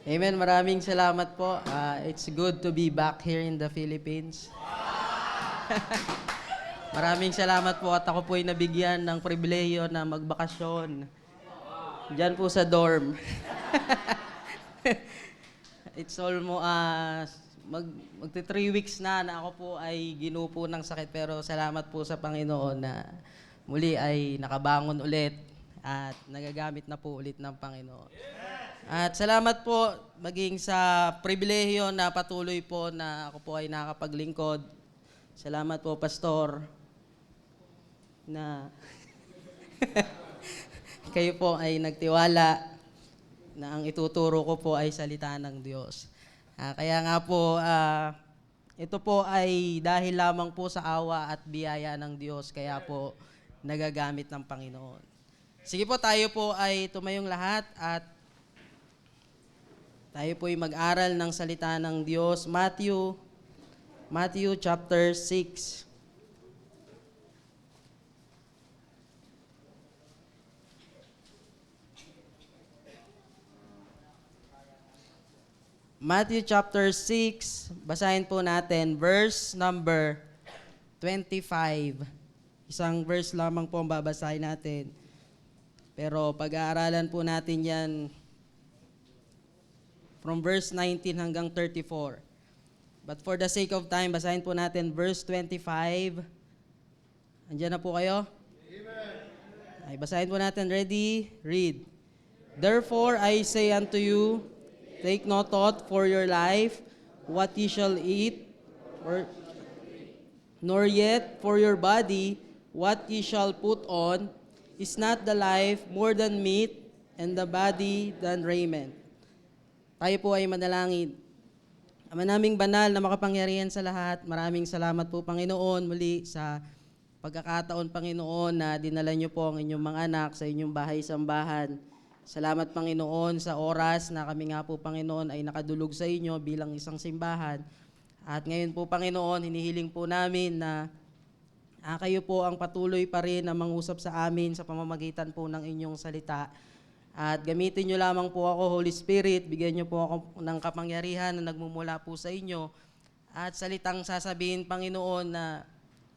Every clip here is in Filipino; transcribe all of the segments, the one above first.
Amen. Maraming salamat po. It's good to be back here in the Philippines. Maraming salamat po at ako po ay nabigyan ng pribileyo na magbakasyon diyan po sa dorm. It's almost magti 3 weeks na ako po ay ginupo ng sakit, pero salamat po sa Panginoon na muli ay nakabangon ulit at nagagamit na po ulit ng Panginoon. At salamat po maging sa pribilehiyo na patuloy po na ako po ay nakapaglingkod. Salamat po, Pastor, na kayo po ay nagtiwala na ang ituturo ko po ay salita ng Diyos. Kaya nga po, ito po ay dahil lamang po sa awa at biyaya ng Diyos, kaya po nagagamit ng Panginoon. Sige po, tayo po ay tumayong lahat at tayo po ay mag-aral ng salita ng Diyos. Matthew chapter 6. Matthew chapter 6, basahin po natin verse number 25. Isang verse lamang po ang babasahin natin. Pero pag-aaralan po natin yan from verse 19 hanggang 34. But for the sake of time, basahin po natin verse 25. Andiyan na po kayo? Amen. Ay, basahin po natin. Ready? Read. Therefore I say unto you, take no thought for your life, what ye shall eat, nor yet for your body, what ye shall put on. Is not the life more than meat, and the body than raiment? Tayo po ay manalangin. Ama naming banal na makapangyarihan sa lahat, maraming salamat po, Panginoon, muli sa pagkakataon, Panginoon, na dinala niyo po ang inyong mga anak sa inyong bahay-sambahan. Salamat, Panginoon, sa oras na kami nga po, Panginoon, ay nakadulog sa inyo bilang isang simbahan. At ngayon po, Panginoon, hinihiling po namin na kayo po ang patuloy pa rin na mangusap sa amin sa pamamagitan po ng inyong salita. At gamitin nyo lamang po ako, Holy Spirit, bigyan nyo po ako ng kapangyarihan na nagmumula po sa inyo. At salitang sasabihin, Panginoon, na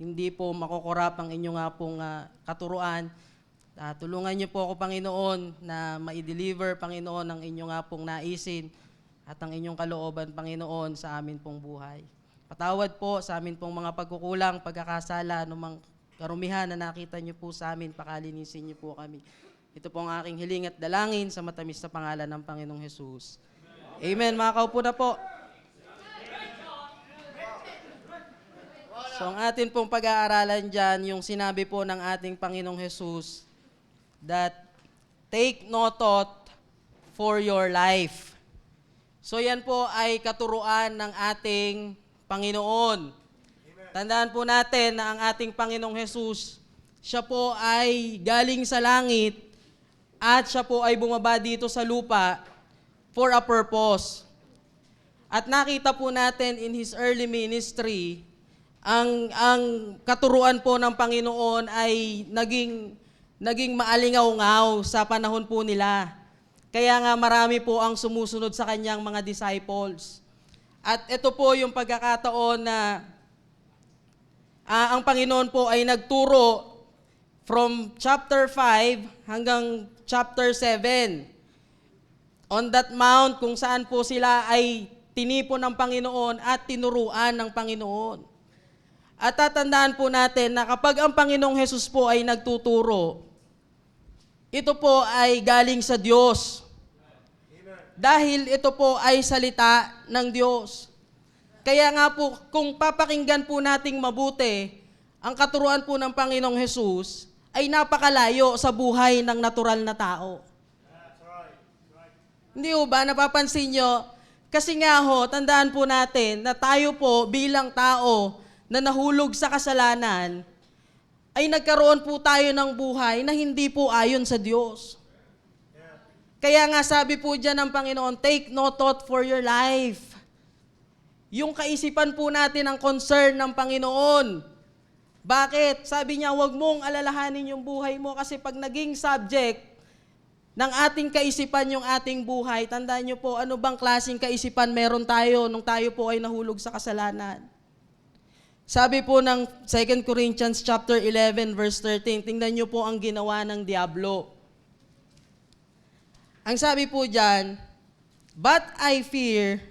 hindi po makukurap ang inyong nga pong katuruan. Tulungan nyo po ako, Panginoon, na ma-deliver, Panginoon, ang inyong nga pong naisin at ang inyong kalooban, Panginoon, sa amin pong buhay. Patawad po sa amin pong mga pagkukulang, pagkakasala, anumang karumihan na nakita nyo po sa amin, pakalinisin nyo po kami. Ito po ang aking hiling at dalangin sa matamis na pangalan ng Panginoong Hesus. Amen. Makakaupo na po. So ang atin pong pag-aaralan dyan, yung sinabi po ng ating Panginoong Hesus, that take no thought for your life. So yan po ay katuruan ng ating Panginoon. Tandaan po natin na ang ating Panginoong Hesus, siya po ay galing sa langit at siya po ay bumaba dito sa lupa for a purpose. At nakita po natin in His early ministry, ang katuruan po ng Panginoon ay naging maalingaw-ngaw sa panahon po nila. Kaya nga marami po ang sumusunod sa kanyang mga disciples. At ito po yung pagkakataon na ang Panginoon po ay nagturo from chapter 5 hanggang chapter 7. On that mount kung saan po sila ay tinipon ng Panginoon at tinuruan ng Panginoon. At tatandaan po natin na kapag ang Panginoong Hesus po ay nagtuturo, ito po ay galing sa Diyos. Dahil ito po ay salita ng Diyos. Kaya nga po, kung papakinggan po nating mabuti, ang katuruan po ng Panginoong Hesus ay napakalayo sa buhay ng natural na tao. Hindi ho ba? Napapansin nyo? Kasi nga ho, tandaan po natin na tayo po bilang tao na nahulog sa kasalanan, ay nagkaroon po tayo ng buhay na hindi po ayon sa Diyos. Kaya nga sabi po dyan ng Panginoon, take no thought for your life. Yung kaisipan po natin ang concern ng Panginoon. Bakit? Sabi niya, huwag mong alalahanin yung buhay mo kasi pag naging subject ng ating kaisipan yung ating buhay. Tandaan nyo po, ano bang klaseng kaisipan meron tayo nung tayo po ay nahulog sa kasalanan? Sabi po ng 2 Corinthians chapter 11 verse 13, tingnan nyo po ang ginawa ng diablo. Ang sabi po dyan, "But I fear,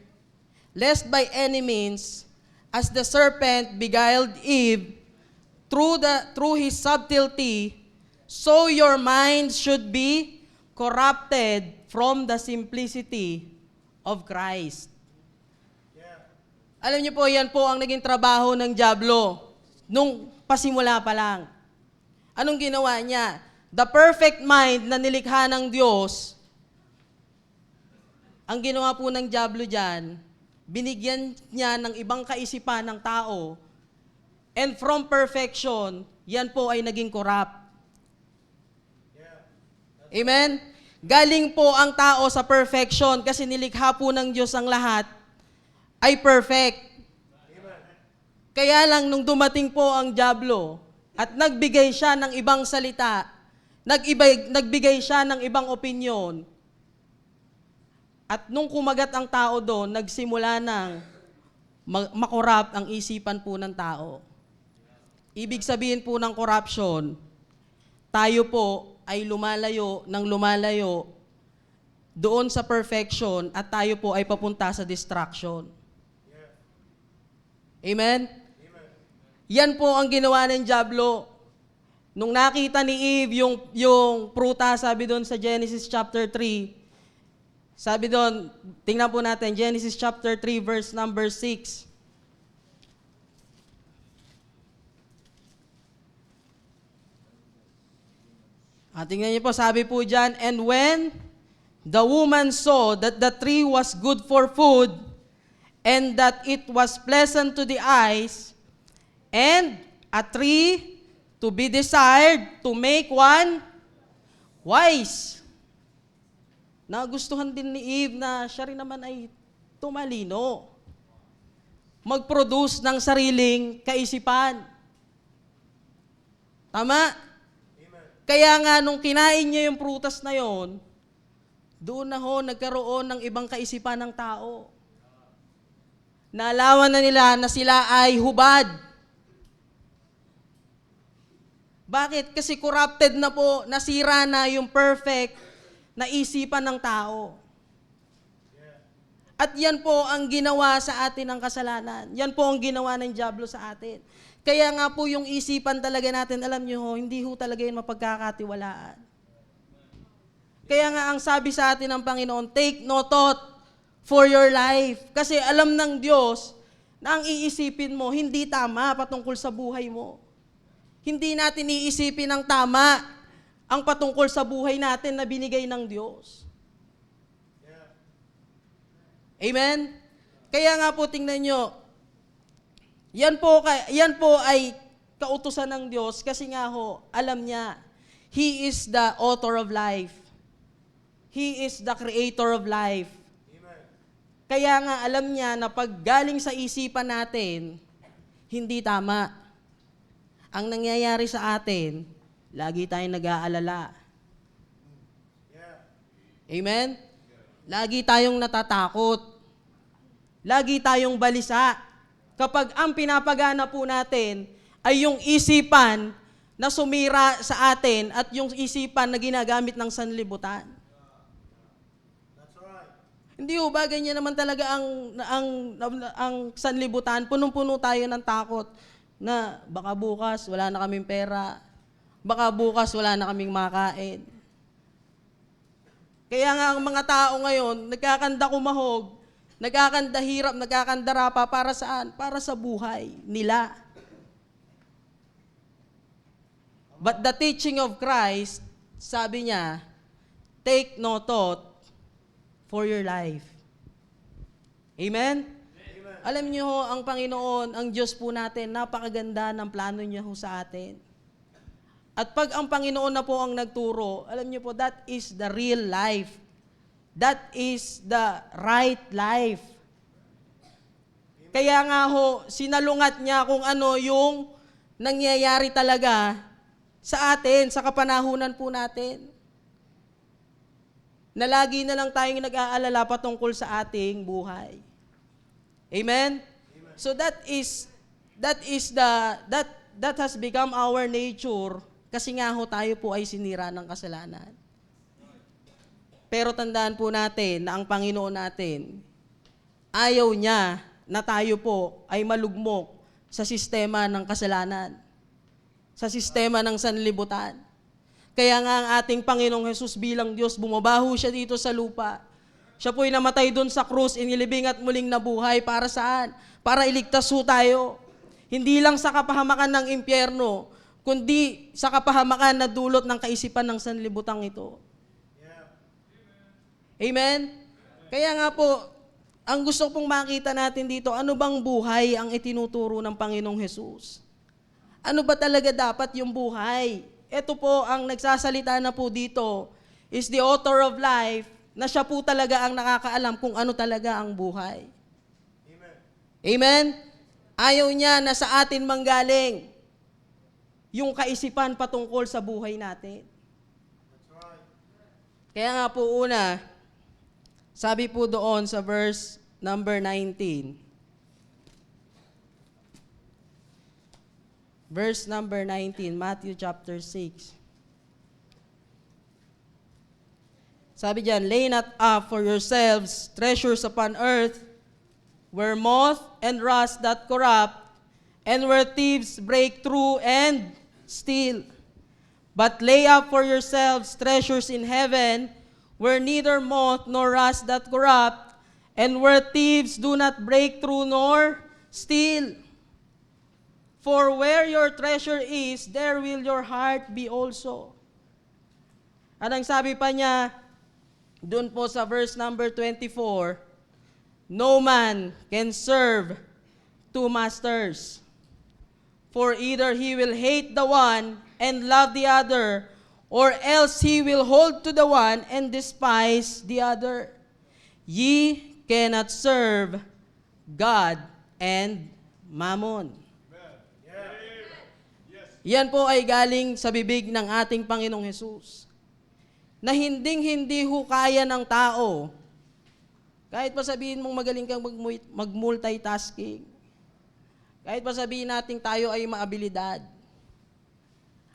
lest by any means, as the serpent beguiled Eve through his subtlety, so your minds should be corrupted from the simplicity of Christ." Alam niyo po, yan po ang naging trabaho ng diablo nung pasimula pa lang. Anong ginawa niya? The perfect mind na nilikha ng Diyos, ang ginawa po ng diablo dyan, binigyan niya ng ibang kaisipan ng tao, and from perfection, yan po ay naging corrupt. Amen? Galing po ang tao sa perfection kasi nilikha po ng Diyos ang lahat ay perfect. Kaya lang nung dumating po ang diablo at nagbigay siya ng ibang salita, nagbigay siya ng ibang opinyon, at nung kumagat ang tao doon, nagsimula ng makorrupt ang isipan po ng tao. Ibig sabihin po ng corruption, tayo po ay lumalayo ng lumalayo doon sa perfection at tayo po ay papunta sa destruction. Amen? Yan po ang ginawa ng diablo. Nung nakita ni Eve yung pruta, sabi doon sa Genesis chapter 3, sabi doon, tingnan po natin, Genesis chapter 3 verse number 6. Tingnan niyo po, sabi po dyan, "And when the woman saw that the tree was good for food, and that it was pleasant to the eyes, and a tree to be desired to make one wise." Nagustuhan din ni Eve na siya rin naman ay tumalino. Mag-produce ng sariling kaisipan. Tama? Kaya nga nung kinain niya yung prutas na yon, doon na ho nagkaroon ng ibang kaisipan ng tao. Naalaman na nila na sila ay hubad. Bakit? Kasi corrupted na po, nasira na yung perfect na isipan ng tao. At yan po ang ginawa sa atin ng kasalanan. Yan po ang ginawa ng diablo sa atin. Kaya nga po yung isipan talaga natin, alam nyo ho, hindi ho talaga yun mapagkakatiwalaan. Kaya nga ang sabi sa atin ng Panginoon, take no thought for your life. Kasi alam ng Diyos na ang iisipin mo hindi tama patungkol sa buhay mo. Hindi natin iisipin ng tama ang patungkol sa buhay natin na binigay ng Diyos. Amen? Kaya nga po tingnan nyo, yan po ay kautusan ng Diyos kasi nga ho, alam niya, He is the author of life. He is the creator of life. Amen. Kaya nga alam niya na pag galing sa isipan natin, hindi tama. Ang nangyayari sa atin, lagi tayong nag-aalala. Amen? Lagi tayong natatakot. Lagi tayong balisa. Kapag ang pinapagana po natin ay yung isipan na sumira sa atin at yung isipan na ginagamit ng sanlibutan. Hindi ho ba, ganyan naman talaga ang sanlibutan. Punong-puno tayo ng takot na baka bukas wala na kaming pera. Baka bukas wala na kaming makain. Kaya nga ang mga tao ngayon, nagkakanda kumahog, nagkakanda hirap, nagkakanda rapa para saan? Para sa buhay nila. But the teaching of Christ, sabi niya, take no thought for your life. Amen? Amen. Alam niyo ho, ang Panginoon, ang Diyos po natin, napakaganda ng plano niya ho sa atin. At pag ang Panginoon na po ang nagturo, alam niyo po, that is the real life. That is the right life. Kaya nga ho, sinalungat niya kung ano yung nangyayari talaga sa atin, sa kapanahunan po natin. na lagi na lang tayong nag-aalala patungkol sa ating buhay. Amen? So that has become our nature kasi nga ho tayo po ay sinira ng kasalanan. Pero tandaan po natin na ang Panginoon natin, ayaw niya na tayo po ay malugmok sa sistema ng kasalanan, sa sistema ng sanlibutan. Kaya nga ang ating Panginoong Hesus bilang Diyos, bumabaho siya dito sa lupa. Siya po'y namatay doon sa krus, inilibing at muling nabuhay. Para saan? Para iligtas ho tayo. Hindi lang sa kapahamakan ng impyerno, kundi sa kapahamakan na dulot ng kaisipan ng sanlibutang ito. Amen? Kaya nga po, ang gusto pong makita natin dito, ano bang buhay ang itinuturo ng Panginoong Hesus? Ano ba talaga dapat yung buhay? Ito po ang nagsasalita na po dito is the author of life na siya po talaga ang nakakaalam kung ano talaga ang buhay. Amen? Amen? Ayaw niya na sa atin manggaling yung kaisipan patungkol sa buhay natin. That's right. Kaya nga po una, sabi po doon sa verse number 19. Verse number 19, Matthew chapter 6. Sabi diyan, lay not up for yourselves treasures upon earth, where moth and rust doth corrupt, and where thieves break through and steal. But lay up for yourselves treasures in heaven, where neither moth nor rust doth corrupt, and where thieves do not break through nor steal. For where your treasure is, there will your heart be also. Anong sabi pa niya, doon po sa verse number 24, no man can serve two masters, for either he will hate the one and love the other, or else he will hold to the one and despise the other. Ye cannot serve God and Mammon. Yan po ay galing sa bibig ng ating Panginoong Hesus. Na hinding-hindi ho kaya ng tao, kahit pa sabihin mong magaling kang mag-multitasking, kahit pa sabihin natin tayo ay maabilidad,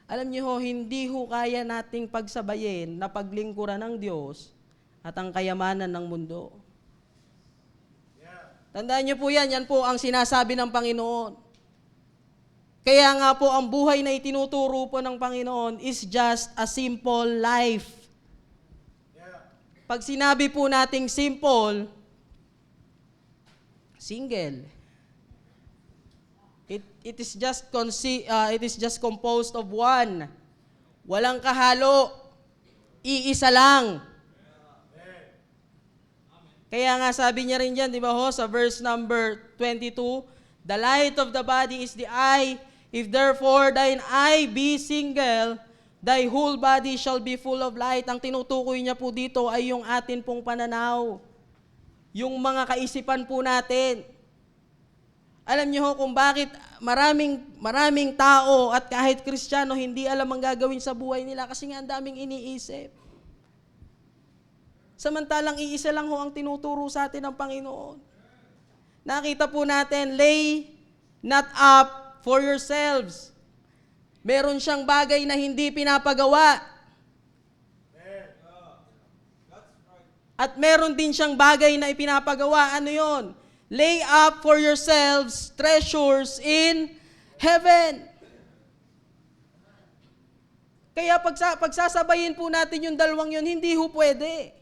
alam niyo ho, hindi ho kaya nating pagsabayin na paglingkuran ng Diyos at ang kayamanan ng mundo. Tandaan niyo po yan po ang sinasabi ng Panginoon. Kaya nga po, ang buhay na itinuturo po ng Panginoon is just a simple life. Pag sinabi po nating simple, single. It is just composed of one. Walang kahalo. Iisa lang. Kaya nga sabi niya rin dyan, di ba ho, sa verse number 22, the light of the body is the eye. If therefore thine eye be single, thy whole body shall be full of light. Ang tinutukoy niya po dito ay yung atin pong pananaw. Yung mga kaisipan po natin. Alam niyo ho kung bakit maraming tao at kahit Kristiyano hindi alam ang gagawin sa buhay nila kasi nga ang daming iniisip. Samantalang iisa lang ho ang tinuturo sa atin ng Panginoon. Nakita po natin, lay not up for yourselves. Meron siyang bagay na hindi pinapagawa. At meron din siyang bagay na ipinapagawa. Ano yon? Lay up for yourselves treasures in heaven. Kaya pagsasabayin po natin yung dalawang yun, hindi ho pwede.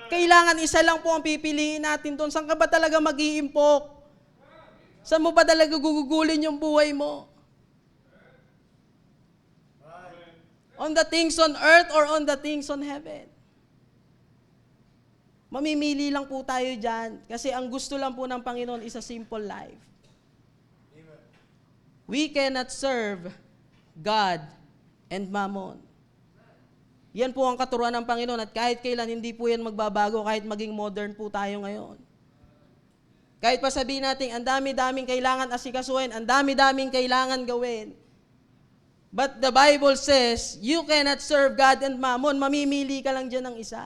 Kailangan isa lang po ang pipiliin natin doon. Saan ka ba talaga mag-iimpok? Saan mo ba talaga gugugulin yung buhay mo? On the things on earth or on the things on heaven? Mamimili lang po tayo dyan. Kasi ang gusto lang po ng Panginoon is a simple life. We cannot serve God and Mammon. Yan po ang katuruan ng Panginoon at kahit kailan hindi po yan magbabago kahit maging modern po tayo ngayon. Kahit pa sabihin natin, ang dami-daming kailangan asikasuhin, ang dami-daming kailangan gawin. But the Bible says, you cannot serve God and mammon. Mamimili ka lang dyan ng isa.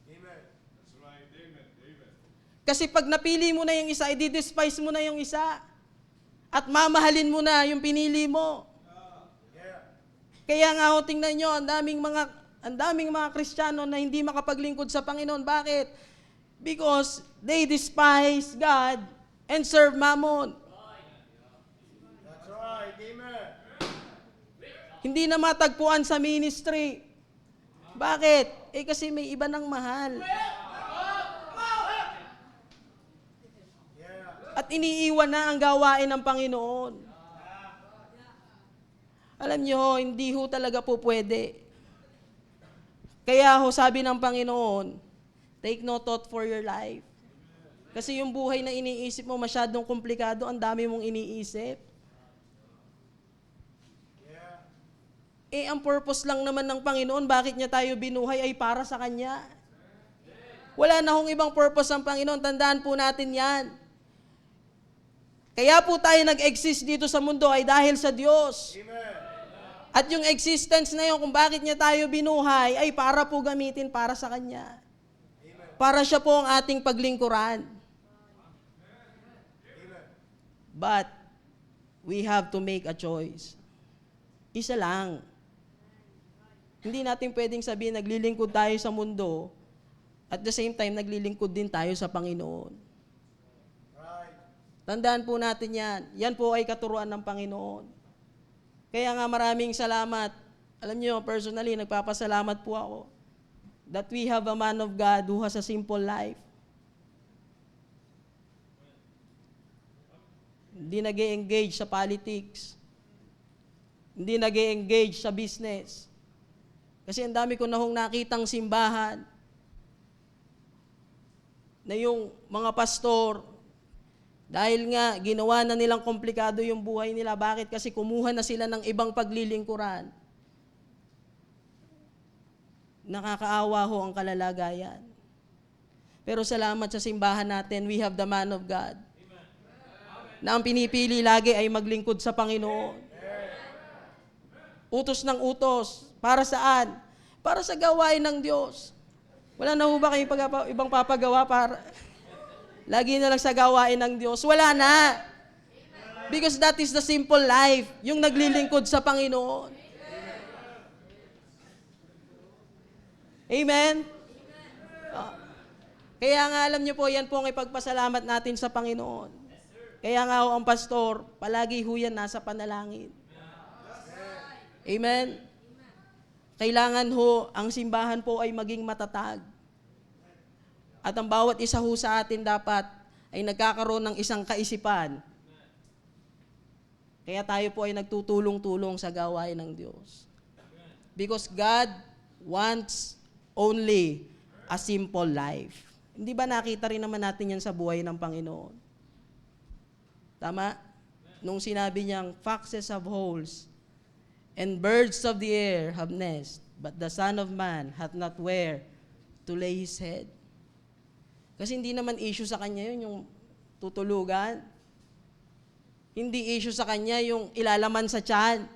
Amen. That's right. Amen. Amen. Kasi pag napili mo na yung isa, i-despise mo na yung isa. At mamahalin mo na yung pinili mo. Yeah. Kaya nga ho, tingnan nyo, ang daming mga Kristiyano na hindi makapaglingkod sa Panginoon. Bakit? Because they despise God and serve mammon. That's right. Amen. Hindi na matagpuan sa ministry. Bakit? Kasi may iba ng mahal. Yeah. At iniiwan na ang gawain ng Panginoon. Alam nyo, hindi ho talaga po pwede. Kaya ho, sabi ng Panginoon, take no thought for your life. Kasi yung buhay na iniisip mo masyadong komplikado, ang dami mong iniisip. Ang purpose lang naman ng Panginoon, bakit niya tayo binuhay ay para sa Kanya. Wala na hong ibang purpose ang Panginoon, tandaan po natin yan. Kaya po tayo nag-exist dito sa mundo ay dahil sa Diyos. Amen. At yung existence na yun, kung bakit niya tayo binuhay, ay para po gamitin para sa Kanya. Para siya po ang ating paglingkuran. But, we have to make a choice. Isa lang. Hindi natin pwedeng sabihin, naglilingkod tayo sa mundo, at the same time, naglilingkod din tayo sa Panginoon. Right. Tandaan po natin yan. Yan po ay katuruan ng Panginoon. Kaya nga maraming salamat. Alam niyo, personally, nagpapasalamat po ako that we have a man of God who has a simple life. Hindi nag-e-engage sa politics. Hindi nag-e-engage sa business. Kasi ang dami ko na hong nakitang simbahan na yung mga pastor, dahil nga ginawa na nilang komplikado yung buhay nila. Bakit? Kasi kumuha na sila ng ibang paglilingkuran. Nakakaawa ho ang kalalagayan. Pero salamat sa simbahan natin, we have the man of God. Na ang pinipili lagi ay maglingkod sa Panginoon. Utos ng utos. Para saan? Para sa gawain ng Diyos. Wala na ho ba kayong ibang papagawa para... Lagi na lang sa gawain ng Diyos. Wala na. Because that is the simple life. Yung naglilingkod sa Panginoon. Amen? Kaya nga alam niyo po, yan po ang ipagpasalamat natin sa Panginoon. Kaya nga ho ang pastor, palagi ho yan nasa panalangin. Amen? Kailangan ho, ang simbahan po ay maging matatag. At ang bawat isa ho sa atin dapat ay nagkakaroon ng isang kaisipan. Kaya tayo po ay nagtutulong-tulong sa gawain ng Diyos. Because God wants only a simple life. Hindi ba nakita rin naman natin yan sa buhay ng Panginoon? Tama? Nung sinabi niyang, foxes have holes, and birds of the air have nests, but the Son of Man hath not where to lay his head. Kasi hindi naman issue sa kanya yun, yung tutulugan. Hindi issue sa kanya yung ilalaman sa tiyan.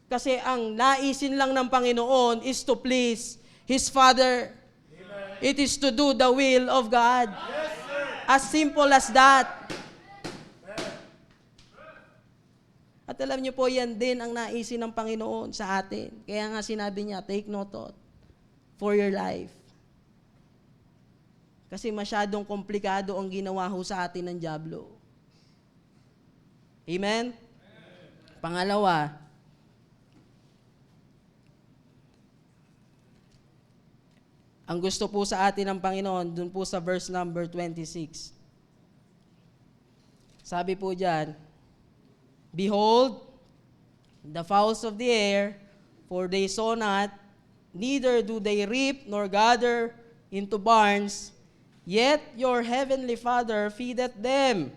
Kasi ang naisin lang ng Panginoon is to please His Father. Amen. It is to do the will of God. Yes, sir. As simple as that. At alam niyo po, yan din ang naisin ng Panginoon sa atin. Kaya nga sinabi niya, take no thought for your life. Kasi masyadong komplikado ang ginawa ho sa atin ng dyablo. Amen? Pangalawa, ang gusto po sa atin ng Panginoon, dun po sa verse number 26. Sabi po dyan, behold, the fowls of the air, for they sow not, neither do they reap nor gather into barns, yet your heavenly Father feedeth them.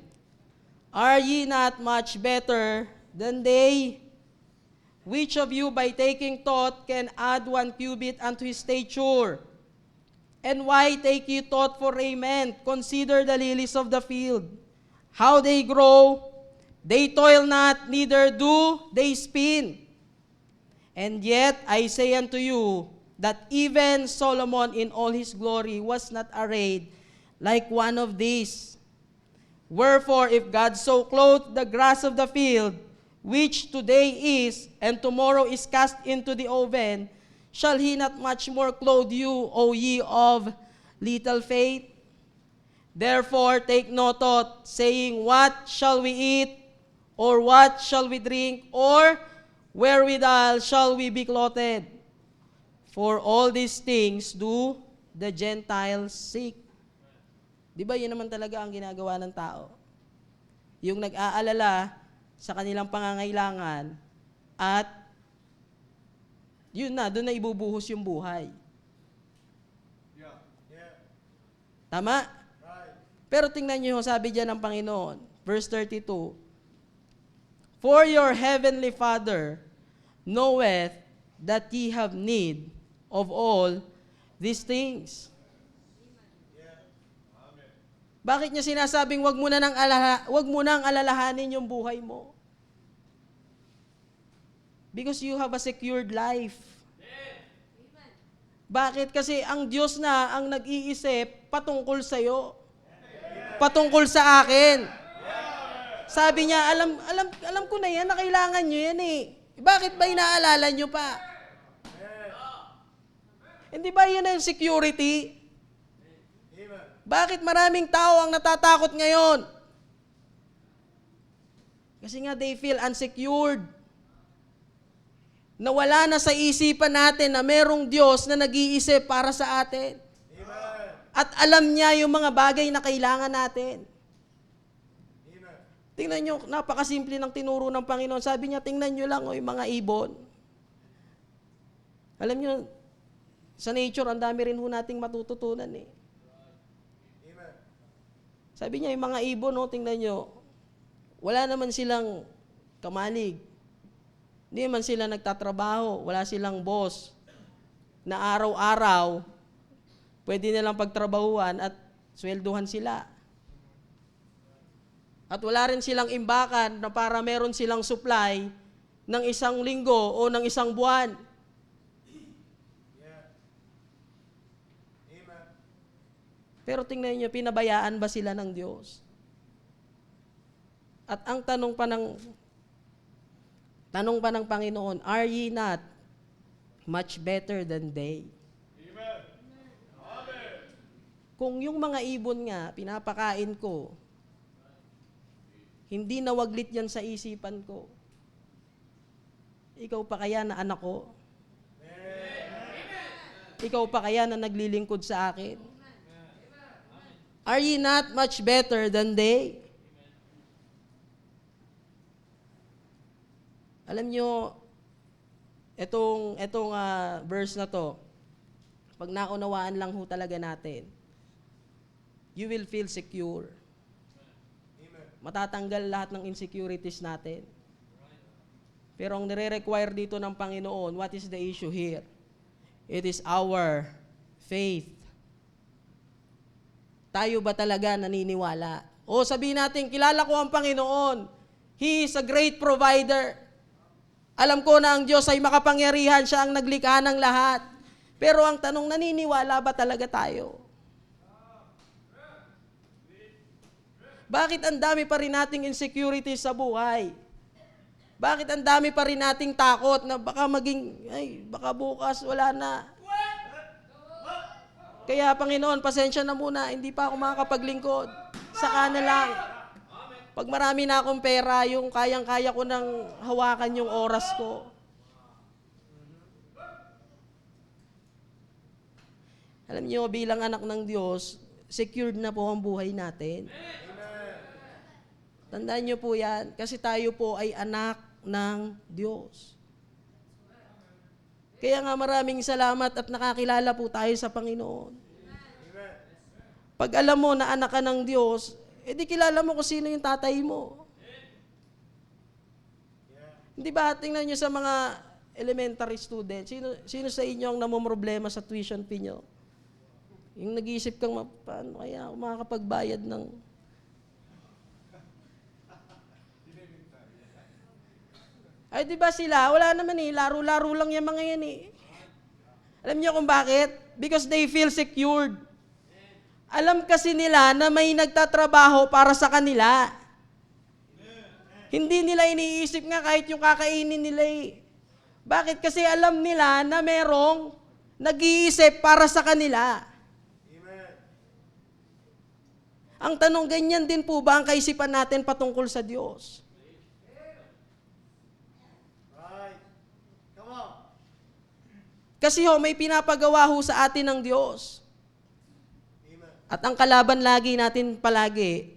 Are ye not much better than they? Which of you by taking thought can add 1 cubit unto his stature? And why take ye thought for raiment? Consider the lilies of the field, how they grow, They toil not, neither do they spin. And yet I say unto you, that even Solomon in all his glory was not arrayed like one of these. Wherefore, if God so clothed the grass of the field, which today is, and tomorrow is cast into the oven, shall he not much more clothe you, O ye of little faith? Therefore take no thought, saying, what shall we eat, or what shall we drink, or wherewithal shall we be clothed? For all these things do the Gentiles seek. Di ba yun naman talaga ang ginagawa ng tao? Yung nag-aalala sa kanilang pangangailangan at yun na, doon na ibubuhos yung buhay. Yeah. Yeah. Tama? Right. Pero tingnan nyo, sabi dyan ng Panginoon, verse 32, for your heavenly Father knoweth that ye have need of all these things. Yeah. Amen. Bakit niya sinasabing wag mo nang alalahanin yung buhay mo? Because you have a secured life. Bakit? Kasi ang Diyos na ang nag-iisip patungkol sa iyo. Patungkol sa akin. Sabi niya, alam ko na yan, na kailangan nyo yan eh. Bakit ba inaalala nyo pa? Hindi ba yun ang security? Amen. Bakit maraming tao ang natatakot ngayon? Kasi nga they feel unsecured. Nawala na sa isipan natin na merong Diyos na nag-iisip para sa atin. Amen. At alam niya yung mga bagay na kailangan natin. Amen. Tingnan nyo, napakasimple ng tinuro ng Panginoon. Sabi niya, tingnan nyo lang yung mga ibon. Alam nyo, sa nature, ang dami rin ho nating matututunan eh. Amen. Sabi niya, yung mga ibon, tingnan nyo, wala naman silang kamalig. Hindi man sila nagtatrabaho, wala silang boss na araw-araw pwede nilang pagtrabahuan at swelduhan sila. At wala rin silang imbakan na para meron silang supply ng isang linggo o ng isang buwan. Yeah. Amen. Pero tingnan niyo, pinabayaan ba sila ng Diyos? At ang tanong pa ng Panginoon, are ye not much better than they? Amen. Amen. Kung yung mga ibon nga, pinapakain ko, hindi nawaglit yan sa isipan ko, ikaw pa kaya na anak ko? Ikaw pa kaya na naglilingkod sa akin? Are ye not much better than they? Alam nyo, etong verse na to, pag naunawaan lang ho talaga natin, you will feel secure. Amen. Matatanggal lahat ng insecurities natin. Pero ang nire-require dito ng Panginoon, what is the issue here? It is our faith. Tayo ba talaga naniniwala? O sabihin natin, kilala ko ang Panginoon. He is a great provider. Alam ko na ang Diyos ay makapangyarihan, siya ang naglikha ng lahat. Pero ang tanong, naniniwala ba talaga tayo? Bakit ang dami pa rin nating insecurities sa buhay? Bakit ang dami pa rin nating takot na baka baka bukas wala na? Kaya Panginoon, pasensya na muna, hindi pa ako makakapaglingkod. Saka na lang. Pag marami na akong pera, yung kayang-kaya ko nang hawakan yung oras ko. Alam niyo, bilang anak ng Diyos, secured na po ang buhay natin. Tandaan niyo po yan, kasi tayo po ay anak ng Diyos. Kaya nga maraming salamat at nakakilala po tayo sa Panginoon. Pag alam mo na anak ka ng Diyos, di kilala mo kung sino yung tatay mo. Hindi ba, tingnan nyo sa mga elementary students, sino sa inyo ang namomroblema sa tuition fee nyo? Yung nag-iisip kang, paano kaya ako makakapagbayad ng... Ay, di ba sila? Wala naman eh. Laro-laro lang yung mga yan eh. Alam niyo kung bakit? Because they feel secured. Alam kasi nila na may nagtatrabaho para sa kanila. Hindi nila iniisip nga kahit yung kakainin nila eh. Bakit? Kasi alam nila na merong nag-iisip para sa kanila. Amen. Ang tanong, ganyan din po ba ang kaisipan natin patungkol sa Diyos? Right. Come on. Kasi ho, may pinapagawa ho sa atin ng Diyos. Amen. At ang kalaban lagi natin palagi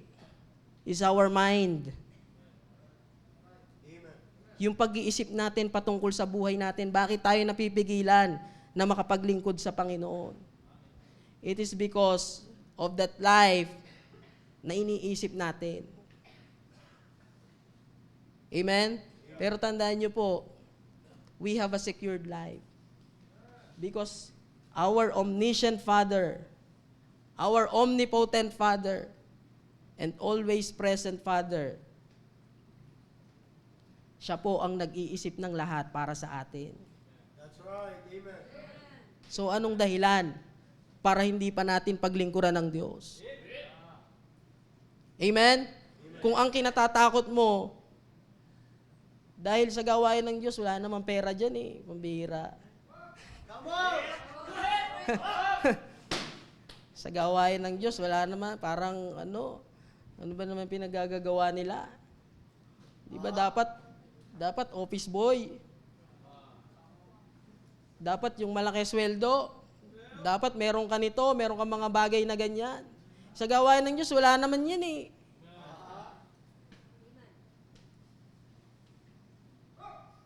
is our mind. Amen. Yung pag-iisip natin patungkol sa buhay natin, bakit tayo napipigilan na makapaglingkod sa Panginoon? It is because of that life na iniisip natin. Amen? Pero tandaan nyo po, we have a secured life. Because our omniscient Father, our omnipotent Father, and always present Father, siya po ang nag-iisip ng lahat para sa atin. That's right. Amen. So anong dahilan para hindi pa natin paglingkuran ng Diyos? Amen? Kung ang kinatatakot mo, dahil sa gawain ng Diyos, wala namang pera dyan eh, pambihira. Come on. Sa gawain ng Diyos, wala naman, parang ano ba naman pinagagagawa nila? Di ba dapat office boy? Dapat yung malaki sweldo? Dapat meron ka nito, meron ka mga bagay na ganyan. Sa gawain ng Diyos, wala naman yan eh.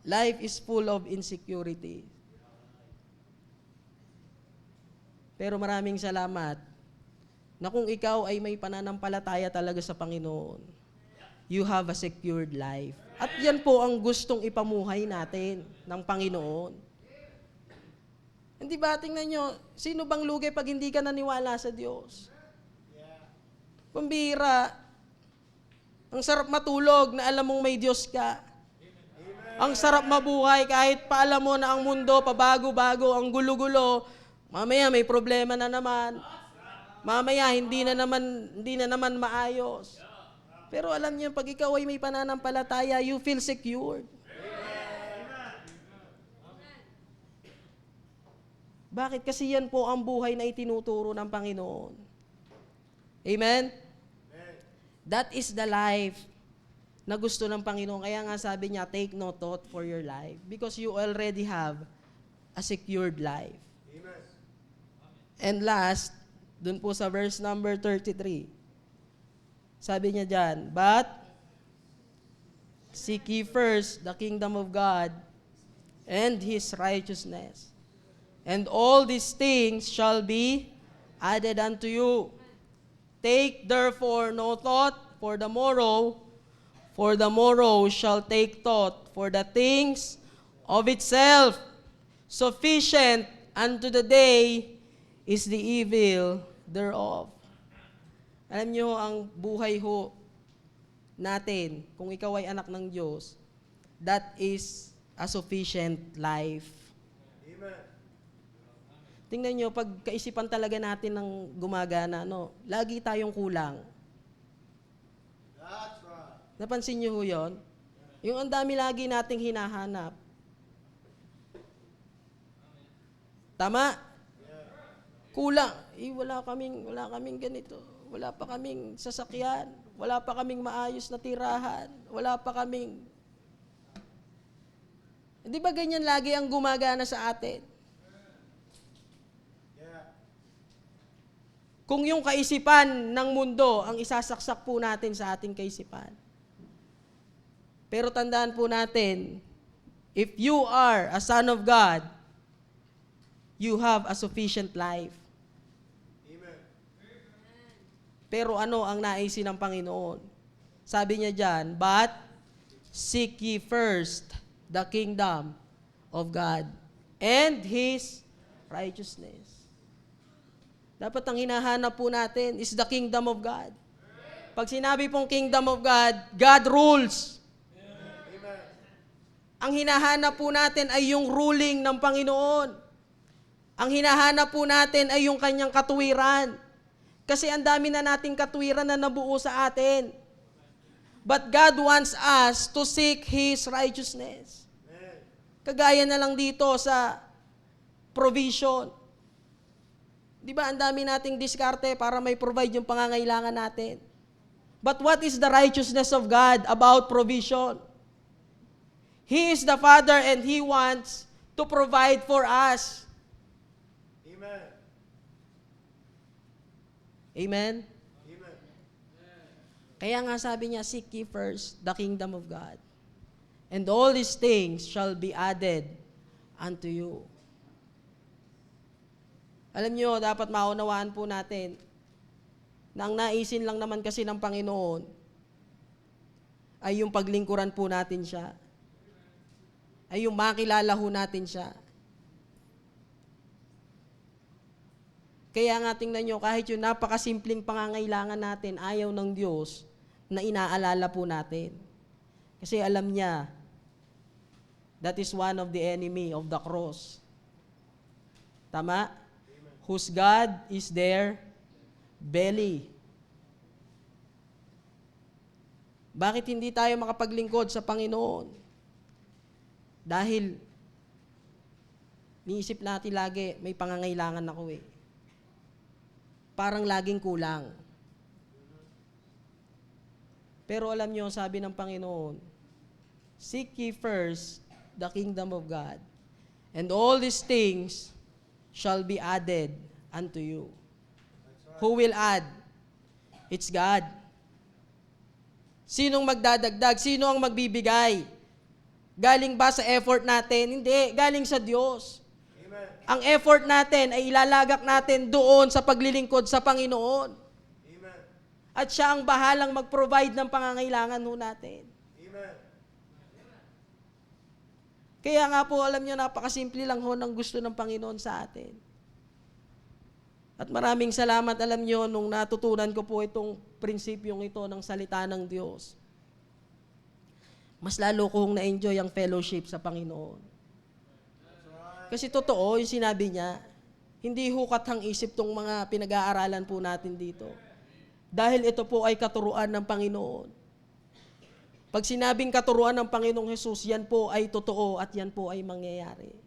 Life is full of insecurity. Pero maraming salamat na kung ikaw ay may pananampalataya talaga sa Panginoon, you have a secured life. At yan po ang gustong ipamuhay natin ng Panginoon. Hindi ba, tingnan nyo, sino bang lugi pag hindi ka naniwala sa Diyos? Pambira. Ang sarap matulog na alam mong may Diyos ka. Ang sarap mabuhay kahit pa alam mo na ang mundo pabago-bago, ang gulo-gulo. Mamaya may problema na naman. Mamaya hindi na naman maayos. Pero alam niyo, pag ikaw ay may pananampalataya, you feel secured. Bakit? Kasi yan po ang buhay na itinuturo ng Panginoon. Amen? That is the life na gusto ng Panginoon. Kaya nga sabi niya, take no thought for your life because you already have a secured life. Amen. And last, dun po sa verse number 33, sabi niya dyan, but seek ye first the kingdom of God and His righteousness, and all these things shall be added unto you. Take therefore no thought for the morrow shall take thought for the things of itself. Sufficient unto the day is the evil thereof. Alam nyo, ang buhay ho natin, kung ikaw ay anak ng Diyos, that is a sufficient life. Amen. Tingnan nyo, pag kaisipan talaga natin ng gumagana, no, lagi tayong kulang. That's right. Napansin nyo ho yun? Yung ang dami lagi nating hinahanap. Tama? Kulang. Wala kaming ganito. Wala pa kaming sasakyan. Wala pa kaming maayos na tirahan. Wala pa kaming... Di ba ganyan lagi ang gumagana sa atin? Yeah. Kung yung kaisipan ng mundo ang isasaksak po natin sa ating kaisipan. Pero tandaan po natin, if you are a son of God, you have a sufficient life. Amen. Pero ano ang naisin ng Panginoon? Sabi niya dyan, but seek ye first the kingdom of God and His righteousness. Dapat ang hinahanap po natin is the kingdom of God. Pag sinabi pong kingdom of God, God rules. Amen. Ang hinahanap po natin ay yung ruling ng Panginoon. Ang hinahanap po natin ay yung kanyang katuwiran. Kasi ang dami na nating katuwiran na nabuo sa atin. But God wants us to seek His righteousness. Kagaya na lang dito sa provision. Di ba, ang dami nating diskarte para may provide yung pangangailangan natin. But what is the righteousness of God about provision? He is the Father and He wants to provide for us. Amen. Amen? Amen. Kaya nga sabi niya, seek ye first the kingdom of God. And all these things shall be added unto you. Alam niyo, dapat maunawaan po natin na ang naisin lang naman kasi ng Panginoon ay yung paglingkuran po natin siya. Ay yung makilala ho natin siya. Kaya nga tingnan nyo, kahit yung napakasimpleng pangangailangan natin, ayaw ng Diyos na inaalala po natin. Kasi alam niya, that is one of the enemy of the cross. Tama? Whose God is their belly. Bakit hindi tayo makapaglingkod sa Panginoon? Dahil niisip natin lagi, may pangangailangan ako eh. Parang laging kulang. Pero alam nyo, sabi ng Panginoon, seek ye first the kingdom of God, and all these things shall be added unto you. Who will add? It's God. Sinong magdadagdag? Sino ang magbibigay? Galing ba sa effort natin? Hindi, galing sa Diyos. Amen. Ang effort natin ay ilalagak natin doon sa paglilingkod sa Panginoon. Amen. At siya ang bahalang mag-provide ng pangangailangan ho natin. Amen. Kaya nga po, alam nyo, napakasimple lang ho ng gusto ng Panginoon sa atin. At maraming salamat, alam nyo, nung natutunan ko po itong prinsipyong ito ng salita ng Diyos. Mas lalo kong na-enjoy ang fellowship sa Panginoon. Kasi totoo, yung sinabi niya, hindi hukat hang isip tong mga pinag-aaralan po natin dito. Dahil ito po ay katuruan ng Panginoon. Pag sinabing katuruan ng Panginoong Hesus, yan po ay totoo at yan po ay mangyayari.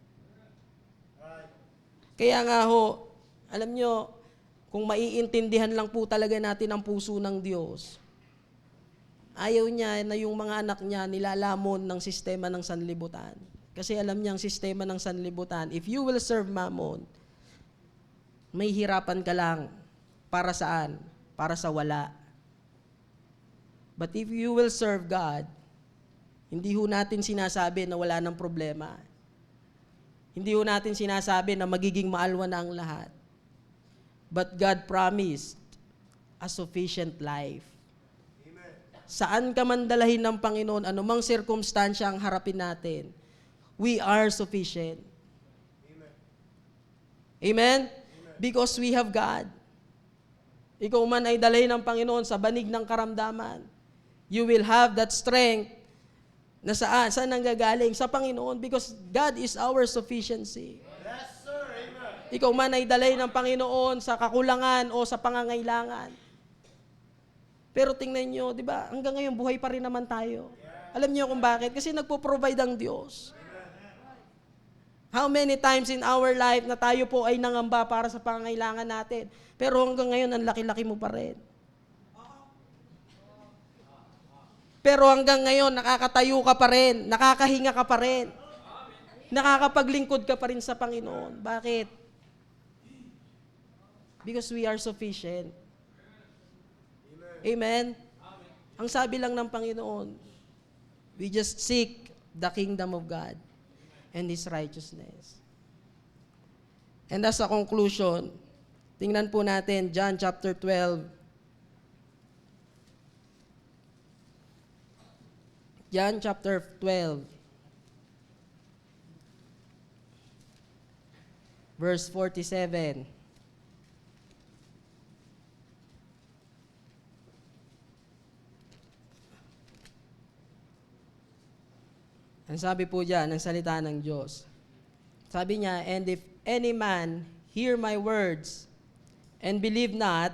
Kaya nga ho, alam nyo, kung maiintindihan lang po talaga natin ang puso ng Diyos, ayaw niya na yung mga anak niya nilalamon ng sistema ng sanlibutan. Kasi alam niya ang sistema ng sanlibutan, if you will serve Mammon, may hirapan ka lang. Para saan? Para sa wala. But if you will serve God, hindi ho natin sinasabi na wala ng problema. Hindi ho natin sinasabi na magiging maalwa na ang lahat. But God promised a sufficient life. Saan ka man dalahin ng Panginoon, anumang sirkumstansya ang harapin natin, we are sufficient. Amen? Because we have God. Ikaw man ay dalahin ng Panginoon sa banig ng karamdaman, you will have that strength na saan nanggagaling? Sa Panginoon, because God is our sufficiency. Yes, sir. Amen. Ikaw man ay dalahin ng Panginoon sa kakulangan o sa pangangailangan. Pero tingnan nyo, di ba, hanggang ngayon buhay pa rin naman tayo. Alam niyo kung bakit? Kasi nagpo-provide ang Diyos. How many times in our life na tayo po ay nangamba para sa pangangailangan natin, pero hanggang ngayon ang laki-laki mo pa rin. Pero hanggang ngayon nakakatayo ka pa rin, nakakahinga ka pa rin, nakakapaglingkod ka pa rin sa Panginoon. Bakit? Because we are sufficient. Amen? Ang sabi lang ng Panginoon, we just seek the kingdom of God and His righteousness. And as a conclusion, tingnan po natin John chapter 12. John chapter 12. Verse 47. Ang sabi po diyan ng salita ng Diyos. Sabi niya, and if any man hear my words and believe not,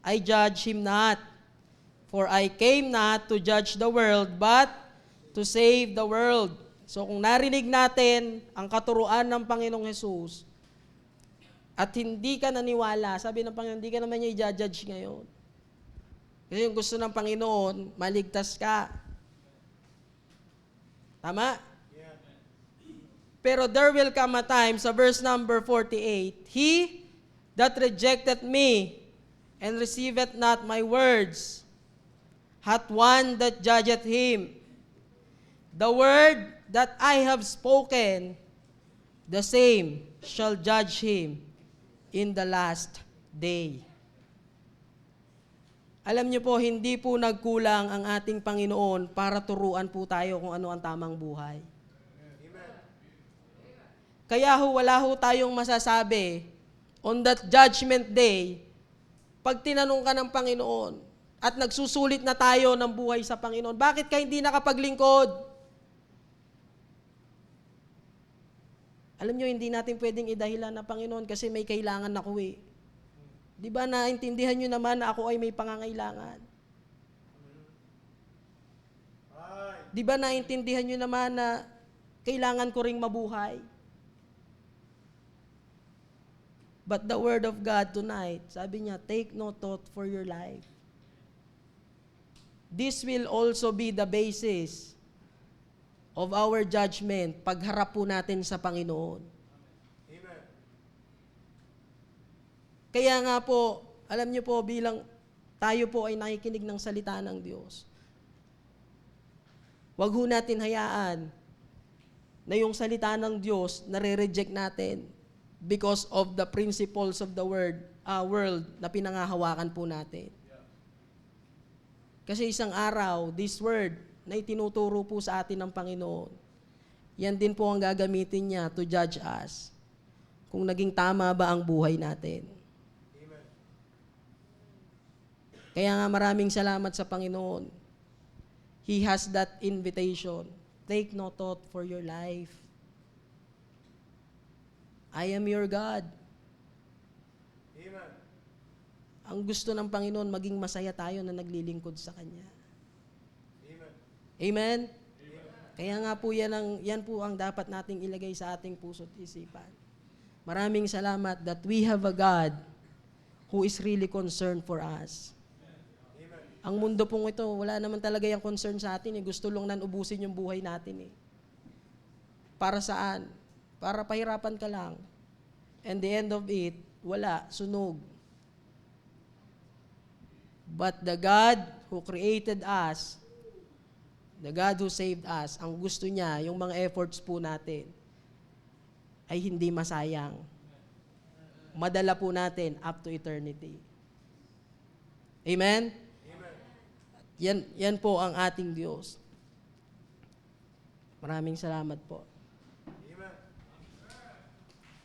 I judge him not. For I came not to judge the world, but to save the world. So kung narinig natin ang katuruan ng Panginoong Hesus, at hindi ka naniwala, sabi ng Panginoon, hindi ka naman niya i-judge ngayon. Kasi yung gusto ng Panginoon, maligtas ka. Tama? Yeah. Pero there will come a time, sa verse number 48, he that rejecteth me and receiveth not my words hath one that judgeth him. The word that I have spoken, the same shall judge him in the last day. Alam niyo po, hindi po nagkulang ang ating Panginoon para turuan po tayo kung ano ang tamang buhay. Kaya wala tayong masasabi on that judgment day, pag tinanong ka ng Panginoon at nagsusulit na tayo ng buhay sa Panginoon, bakit ka hindi nakapaglingkod? Alam nyo, hindi natin pwedeng idahilan na Panginoon kasi may kailangan ako eh. Di ba naintindihan nyo naman na ako ay may pangangailangan? Di ba naintindihan nyo naman na kailangan ko ring mabuhay? But the word of God tonight, sabi niya, take no thought for your life. This will also be the basis of our judgment pagharap po natin sa Panginoon. Amen. Kaya nga po, alam niyo po, bilang tayo po ay nakikinig ng salita ng Diyos, wag ho natin hayaan na yung salita ng Diyos nare-reject natin because of the principles of the world na pinangahawakan po natin. Kasi isang araw, this word na itinuturo po sa atin ng Panginoon, yan din po ang gagamitin niya to judge us kung naging tama ba ang buhay natin. Amen. Kaya nga maraming salamat sa Panginoon. He has that invitation. Take no thought for your life. I am your God. Amen. Ang gusto ng Panginoon, maging masaya tayo na naglilingkod sa Kanya. Amen. Amen? Kaya nga po yan po ang dapat nating ilagay sa ating puso't isipan. Maraming salamat that we have a God who is really concerned for us. Amen. Ang mundo pong ito, wala naman talaga yung concern sa atin. Gusto lang nan ubusin yung buhay natin. Para saan? Para pahirapan ka lang. And the end of it, wala, sunog. But the God who created us, the God who saved us, ang gusto niya, yung mga efforts po natin, ay hindi masayang. Madala po natin up to eternity. Amen? Amen. Yan po ang ating Diyos. Maraming salamat po.